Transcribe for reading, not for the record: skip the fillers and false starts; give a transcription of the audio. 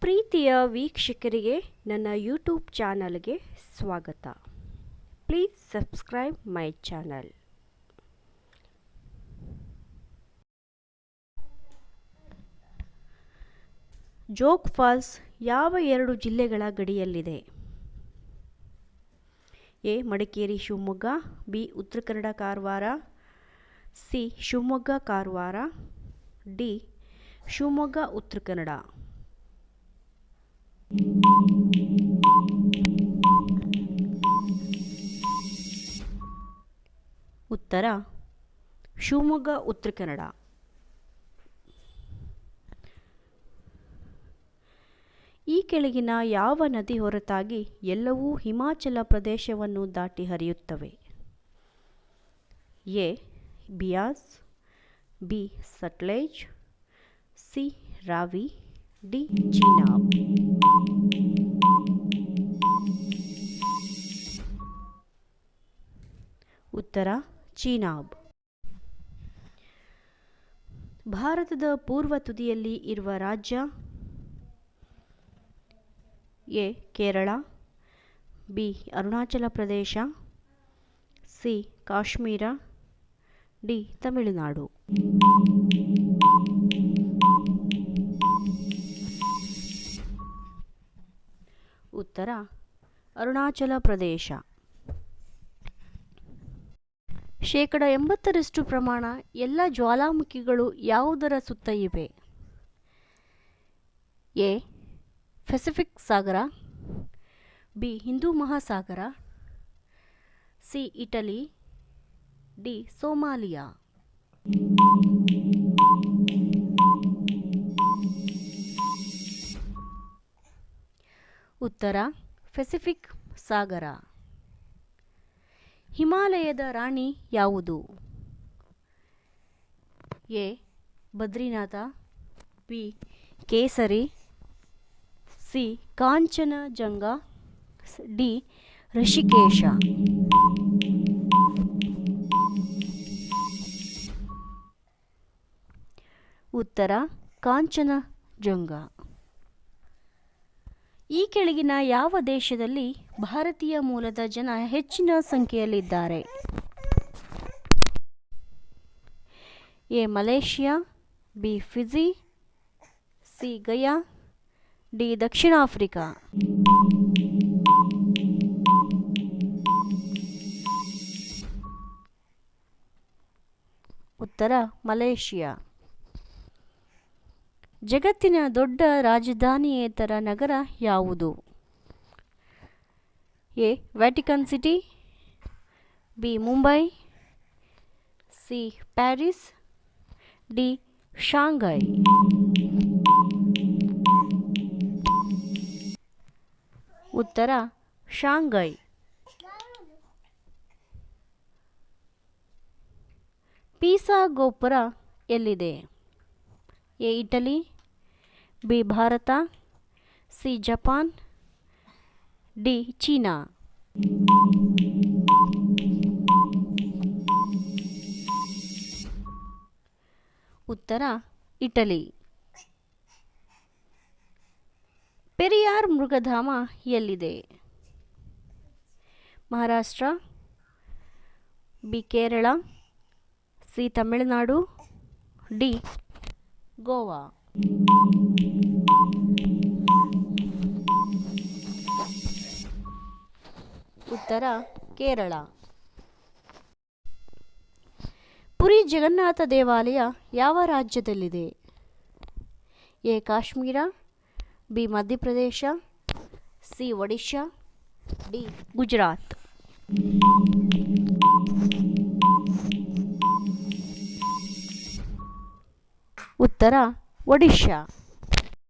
ಪ್ರೀತಿಯ ವೀಕ್ಷಕರಿಗೆ ನನ್ನ ಯೂಟ್ಯೂಬ್ ಚಾನಲ್ಗೆ ಸ್ವಾಗತ. Please subscribe my channel. Jog Falls ಯಾವ ಎರಡು ಜಿಲ್ಲೆಗಳ ಗಡಿಯಲ್ಲಿದೆ? A. Madikeri Shivamogga, B. Uttara Kannada Karwar, C. Shivamogga Karwar, D. Shivamogga Uttara Kannada. ಉತ್ತರ ಶಿವಮೊಗ್ಗ ಉತ್ತರ ಕನ್ನಡ. ಈ ಕೆಳಗಿನ ಯಾವ ನದಿ ಹೊರತಾಗಿ ಎಲ್ಲವೂ ಹಿಮಾಚಲ ಪ್ರದೇಶವನ್ನು ದಾಟಿ ಹರಿಯುತ್ತವೆ? A. Beas, B. Sutlej, C. Ravi, D. Chenab. ಉತ್ತರ ಚೀನಾಬ್. ಭಾರತದ ಪೂರ್ವ ತುದಿಯಲ್ಲಿ ಇರುವ ರಾಜ್ಯ? A. Kerala, B. Arunachal Pradesh, C. Kashmir, D. Tamil Nadu. ಉತ್ತರ ಅರುಣಾಚಲ ಪ್ರದೇಶ. 80% ಪ್ರಮಾಣ ಎಲ್ಲ ಜ್ವಾಲಾಮುಖಿಗಳು ಯಾವುದರ ಸುತ್ತ ಇವೆ? ಎ. ಪೆಸಿಫಿಕ್ ಸಾಗರ, ಬಿ. ಹಿಂದೂ ಮಹಾಸಾಗರ, ಸಿ. Italy, D. ಸೋಮಾಲಿಯಾ. ಉತ್ತರ ಪೆಸಿಫಿಕ್ ಸಾಗರ. ಹಿಮಾಲಯದ ರಾಣಿ ಯಾವುದು? A. Badrinath, B. Kesari, C. Kanchenjunga, D. Rishikesh. ಉತ್ತರ ಕಾಂಚನಜಂಗಾ. ಈ ಕೆಳಗಿನ ಯಾವ ದೇಶದಲ್ಲಿ ಭಾರತೀಯ ಮೂಲದ ಜನ ಹೆಚ್ಚಿನ ಸಂಖ್ಯೆಯಲ್ಲಿದ್ದಾರೆ? A. Malaysia, B. Fiji, C. Guyana, D. ದಕ್ಷಿಣ ಆಫ್ರಿಕಾ. ಉತ್ತರ ಮಲೇಷಿಯಾ. ಜಗತ್ತಿನ ದೊಡ್ಡ ರಾಜಧಾನಿಯೇತರ ನಗರ ಯಾವುದು? A. Vatican city, B. Mumbai, C. Paris, D. Shanghai. ಉತ್ತರ ಶಾಂಘೈ. ಪೀಸಾ ಗೋಪುರ ಎಲ್ಲಿದೆ? A. Italy, B. Bharat, C. Japan, D. China. ಉತ್ತರ ಇಟಲಿ. ಪೆರಿಯಾರ್ ಮೃಗಧಾಮ ಎಲ್ಲಿದೆ? Maharashtra, B. Kerala, C. Tamil Nadu, D. Goa. ಉತ್ತರ ಕೇರಳ. ಪುರಿ ಜಗನ್ನಾಥ ದೇವಾಲಯ ಯಾವ ರಾಜ್ಯದಲ್ಲಿದೆ? A. Kashmir, B. Madhya Pradesh, C. Odisha, D. Gujarat. ಉತ್ತರ ಒಡಿಶಾ.